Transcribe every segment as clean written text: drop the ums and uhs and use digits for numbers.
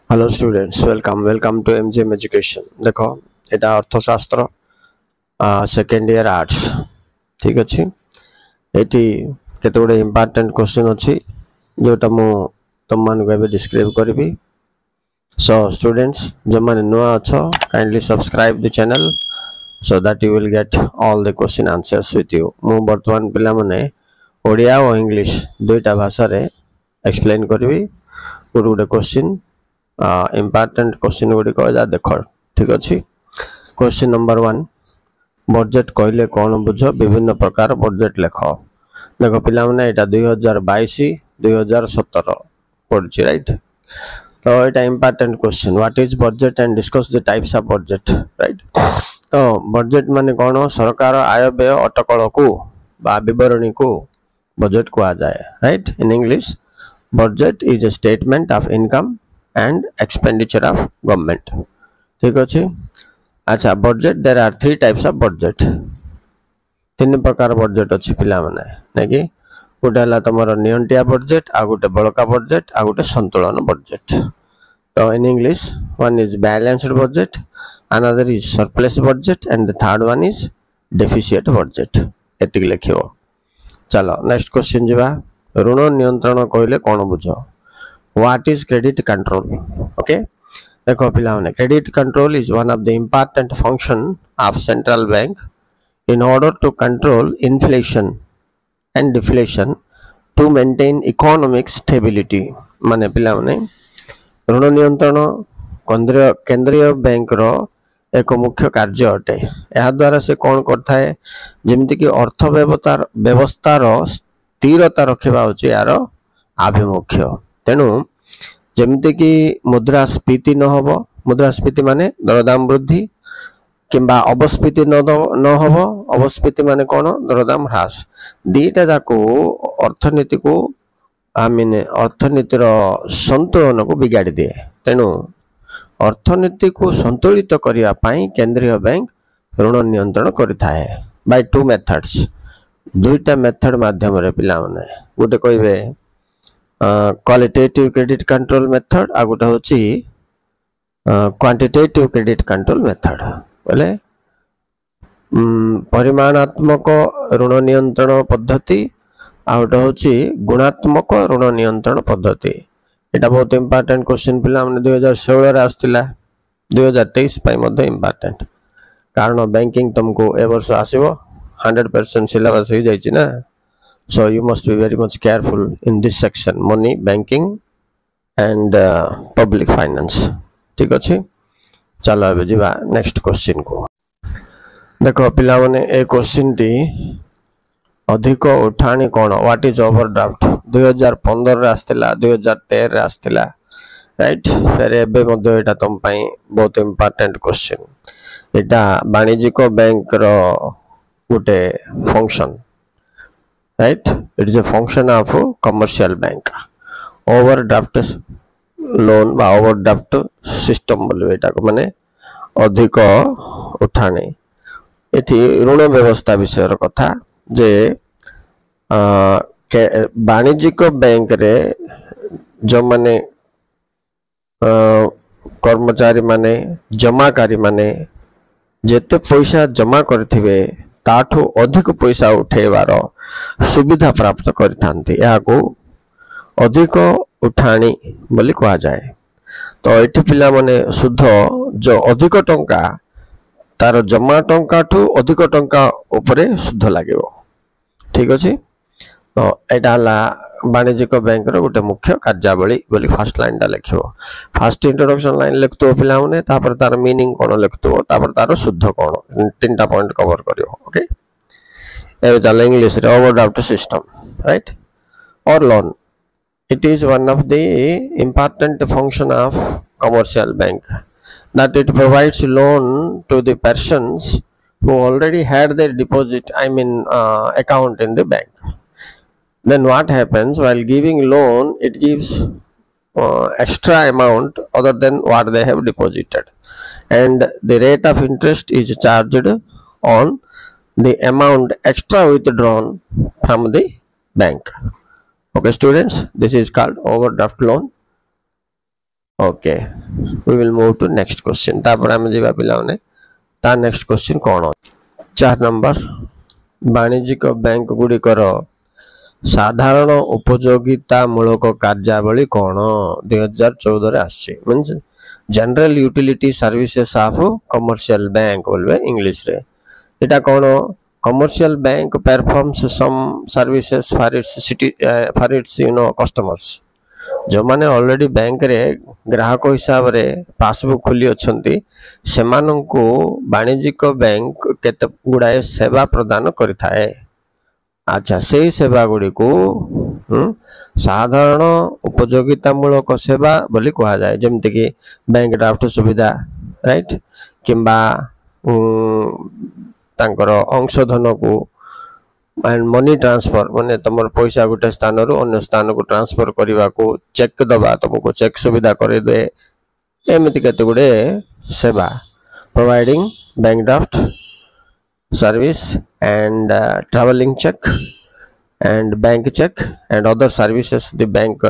Hello students welcome to MGM education. देखो एटा अर्थशास्त्र सेकेंड ईयर आर्ट्स ठीक अच्छे। ये केते गुडे इंपोर्टेंट क्वेश्चन अच्छी जोटा मु तुम मान को डिस्क्राइब करी। सो स्टूडेंट्स जो मैंने नुआ अच्छो kindly subscribe the channel so that you will get all the question answers with you. मु वर्तमान पिला माने ओडिया और इंग्लिश दुईटा भाषा रे एक्सप्लेन करी गोटे क्वेश्चन इंपोर्टेंट क्वेश्चन गुड़िक देख ठीक अच्छे। क्वेश्चन नंबर 1 बजेट कहले कौन बुझ विभिन्न प्रकार बजेट लेख। देख पिला माने एटा 2022-2017 पड़ी राइट। तो यहाँ important question what is budget and discuss the types of budget right. तो बजेट माने कौन सरकार आय व्यय अटकल को विवरणी को बजेट कहा जाए right. In English budget is a statement of income and expenditure of government ठीक अच्छे। अच्छा budget there are 3 types of budget. 3 प्रकार बजेट अच्छी पिला माने नहीं कि गोटे है तुम नियंटिया बजेट आ गोटे बड़का बजेट आ गोटे संतुलन बजेट। तो in English one is balanced budget another is surplus budget and the third one is deficit budget एतिक लिखियो। चलो नेक्स्ट क्वेश्चन जीवा। ऋण नियंत्रण कहले कौन बुझ। What is credit control? Okay, देखो पिलाने credit control is one of the important function of central bank in order to control inflation and deflation to maintain economic stability। माने पिलाने ऋण नियंत्रण केंद्रीय बैंक रो एक मुख्य कार्य अटे। यह द्वारा से कौन करता है जमिति कि अर्थ व्यवस्थार स्थिरता रखा होची यार आभिमुख्य। तेणु जमिति कि मुद्रास्फीति न होब। मुद्रास्फीति माने दरदाम वृद्धि किंबा अपस्फीति न होब। अपस्फीति माने कौन दरदाम ह्रास। दीटा जाक अर्थनीति को अर्थनीतिर संतुलन को बिगाड़ी दिए। तेणु अर्थनीति को संतुलित करने पाई केंद्रीय बैंक ऋण नियंत्रण करिथाए बाय 2 मेथड्स। दुईटा मेथड माध्यम रे पिला माने गोटे कहबे क्वालिटेटिव क्रेडिट कंट्रोल मेथड आ गोटे होची क्वांटिटेटिव क्रेडिट कंट्रोल मेथड। बोले परिमाणात्मक ऋण नियंत्रण पद्धति आ गोटे होची गुणात्मक ऋण नियंत्रण पद्धति। एटा बहुत इंपोर्टेंट क्वेश्चन पिला हमने 2016 रे आस्तिला 2023 पई मध्ये इंपोर्टेंट कारण बैंकिंग तुमको ए वर्ष आसीबो 100% सिलेबस हो जाई छि ना। So you must be very much careful in this section money banking and public finance ठीक अच्छे। चलो अब जीवा नेक्स्ट क्वेश्चन को। देखो पिला माने ए क्वेश्चन टी अधिक उठाणी कौन व्हाट इज ओवरड्राफ्ट 2015 रे आस्तिला 2013 रे आस्तिला राइट। फिर एबे मध्ये एटा तुम पई बहुत इंपोर्टेंट क्वेश्चन। एटा वाणिज्यिक बैंक रो गोटे function right, it is a function of commercial bank overdraft loan बा overdraft system बोले एटा को माने अधिक उठाणे। एथि ऋण व्यवस्था विषय कथा जे वाणिज्यिक बैंक रे जो माने कर्मचारी माने जमाकारी माने जेते पैसा जमा करथिबे ताठो अधिक पैसा उठेबार सुविधा प्राप्त करथांती याको अधिक उठाणी बोली कहा जाए। तो एठी पिला माने शुद्ध जो अधिक टंका तार जमा टंका ठू अधिक टंका ऊपरे शुद्ध लागेबो ठीक अछि। तो एटा हला वाणिज्यिक बैंक रो गोटे मुख्य कार्यावली बोली फर्स्ट लाइन टा लिखिबो। फर्स्ट इंट्रोडक्शन लाइन लिखतो पिला माने तापर तार मीनिंग कोन लिखतो तापर तार शुद्ध कोन तीनटा पॉइंट कवर करियो। ओके ए चल इंग्लिश रे ओवरड्राफ्ट सिस्टम राइट और loan it is one of the important function of commercial bank that it provides loan to the persons who already had their deposit account in the bank. Then what happens while giving loan it gives extra amount other than what they have deposited and the rate of interest is charged on the amount extra withdrawn from the bank. Okay students, this is called overdraft loan. Okay we will move to next question तापर आम जा पे ता next question कौन 4 number वाणिज्यिक bank गुड़िकर साधारण उपयोगितामूलक कार्यावली कौन 2014 आसी means general utility services of commercial bank बोलबे इंग्लिश रे एटा कौन commercial bank performs some services for its customers जो माने ऑलरेडी बैंक रे ग्राहक हिसाब रे पासबुक खोली अछंती सेमानंकु वाणिज्यिक बैंक केते गुडाए सेवा प्रदान करिथाए अच्छा से सेवा गुडी को साधारण उपयोगितामूलक सेवा बोली कहा जाए जमती कि बैंक ड्राफ्ट सुविधा राइट किंबा तांकर अंशधन को एंड मनी ट्रांसफर माने तुम पैसा गोटे स्थान रु अन्य स्थान को ट्रांसफर करने को चेक दबा तुमको चेक सुविधा कर दे एमती केते गुडे सेवा providing bank draft service and traveling check and bank check and other services the bank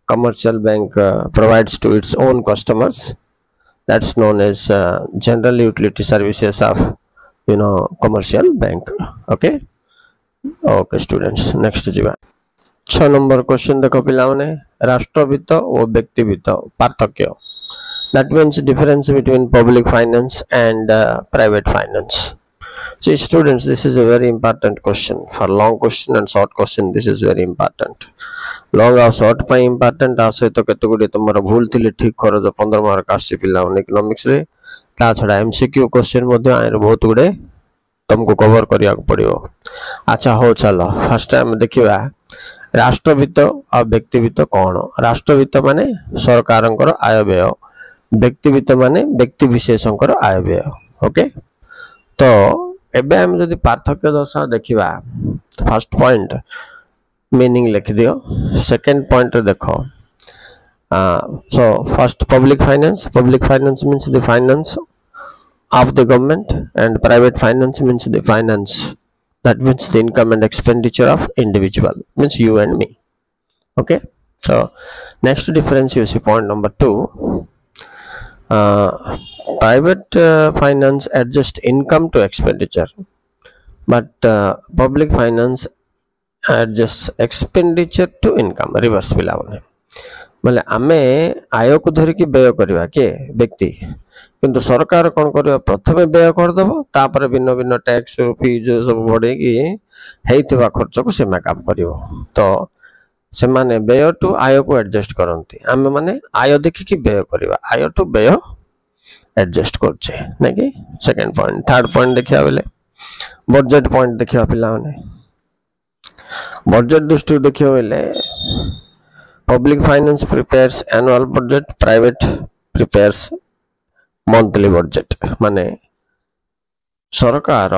commercial bank provides to its own customers that's known as general utility services of commercial bank okay okay students next जीवा 6 number question देखो पिला माने राष्ट्र वित्त और व्यक्ति वित्त पार्थक्य that means difference between public finance and private finance. See students, this is a very important question. For long question and short question, this is very important. Long और short ପାଇଁ important आसे तो केते गुडी तमरा भूल थिले ठीक करो जो 15 मार्क आसी पिला इकोनॉमिक्स रे ता छडा एमसीक्यू क्वेश्चन मध्ये आएर बहुत गुडे तुमको कवर करिया पड़ियो अच्छा हो चलो फर्स्ट टाइम देखिबा राष्ट्र वित्त और व्यक्ति वित्त कोन राष्ट्र वित्त माने सरकारंकर आय व्यय व्यक्ति वित्त माने व्यक्ति विशेषंकर आय व्यय ओके तो एबे हम जदि पार्थक्य दर्शा देखिबा फर्स्ट पॉइंट मीनिंग लिख दियो सेकंड पॉइंट देखो so first public finance means the finance of the government and private finance means the finance that means the income and expenditure of individual means you and me okay so next difference you see point number 2 private finance adjust income to expenditure but public finance adjusts expenditure to income reverse पिला बोले आमे आय को धर की व्यय करवा के व्यक्ति किंतु सरकार कौन कर प्रथम व्यय करदेव तापर भिन्न भिन्न टैक्स फीज सब बढ़े कि खर्च को से मेकअप कर तो से माने व्यय टू आय को एडजस्ट करती आम माने आय देखिकी व्यय करवा आय टू व्यय एडजस्ट करछे नै कि सेकंड पॉइंट थर्ड पॉइंट देखिया बेले बजट पॉइंट देखिया पिला माने बजट दृष्टि देखिया बेले public finance prepares annual budget private prepares monthly budget माने सरकार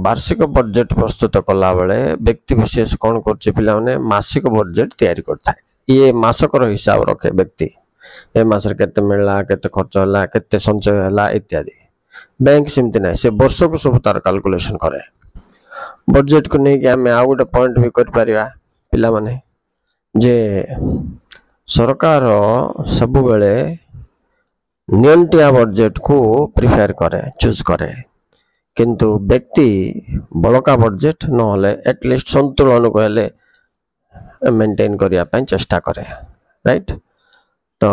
वार्षिक बजट प्रस्तुत कला बेले व्यक्ति विशेष कौन करछे पिला माने मासिक बजट तैयारी करता है ये मासकर हिसाब रखे व्यक्ति ए मासर केते मिलला केते खर्च होला केते संचय होला इत्यादि बैंक सिमति नै से वर्ष को सब तार कैलकुलेशन करे बजट को नै कि हम आ गोटे पॉइंट भी कर परिया पिला माने जे सरकार सब बेले नियंटिया बजट को प्रिफेयर करे चूज करे किंतु व्यक्ति बड़का बजट नहले एटलिस्ट संतुलन को हेले मेंटेन करिया पय चेष्टा करे राइट तो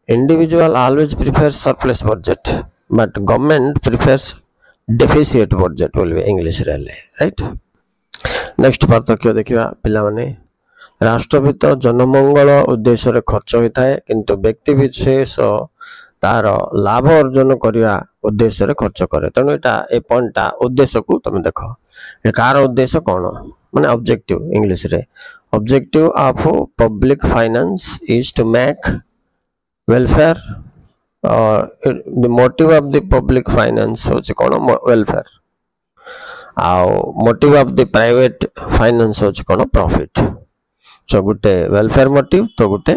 individual always prefers surplus budget but government prefers deficit budget बोलबे इंग्लिश रे राइट नेक्स्ट पार्थक्य देखिबा पिला माने राष्ट्र वित्त जनमंगल उद्देश्य रे खर्च होता है किंतु व्यक्ति विशेष तार लाभ अर्जन करने उद्देश्य रे खर्च करे तेणु एटा ए पॉइंटटा उद्देश्य को तुम देखो ए कार उद्देश्य कौन माने ऑब्जेक्टिव इंग्लिश रे objective of public finance is to make welfare the motive of the public finance होची कौन वेलफेयर आउ motive of the private finance होची कौन प्रॉफिट सो गुटे वेलफेयर मोटिव तो गुटे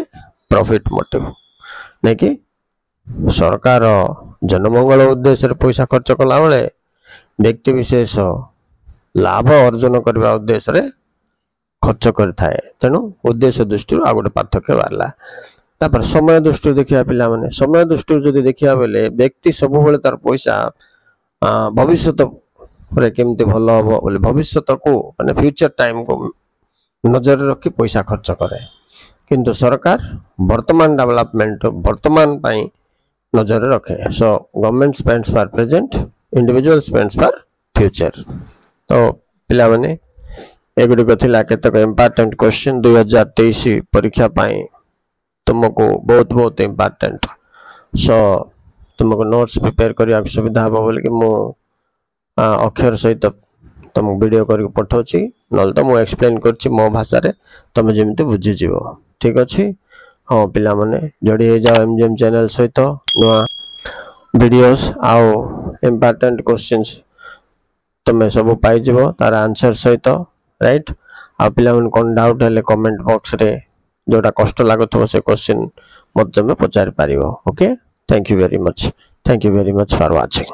प्रॉफिट मोटिव नहीं कि सरकार जनमंगल उद्देश्य पैसा खर्च कला बेले व्यक्ति विशेष लाभ अर्जन करने उद्देश्य खर्च करें तेणु उद्देश्य दृष्टि आ गोटे पार्थक्य बाहर तापर समय दृष्टि देखिया पिला माने समय दृष्टि जदि देखिया बेले व्यक्ति सब बेले तार पैसा भविष्यत रे केमते भलो हबो बोले भविष्यत को माने फ्यूचर टाइम को नजर रखी पैसा खर्च करे किंतु सरकार वर्तमान डेवलपमेंट वर्तमान पाई नजर रखे so government spends for present individual spends for future तो पिला माने एगुडी थिला केतक इंपोर्टेंट क्वेश्चन 2023 परीक्षा पाई तुमको बहुत बहुत इंपोर्टेंट सो तुमको नोट्स प्रिपेयर करिया सुविधा हबो बोले कि मो अक्षर सहित तुम वीडियो करके पठाउची नल तो मो एक्सप्लेन करची मो भाषा रे तुम जेमते बुझी जीवो ठीक अछि हां पिला माने जोडी हे जाओ एमजीएम चैनल सहित नुआ वीडियोस आओ इंपोर्टेंट क्वेश्चंस तुम सब पाई जीवो तार आंसर सहित राइट आ पिला मन कोन डाउट हेले कमेंट बॉक्स रे जोटा कष्ट लागथो से क्वेश्चन मत तुम पचार पारिबो okay thank you very much for watching.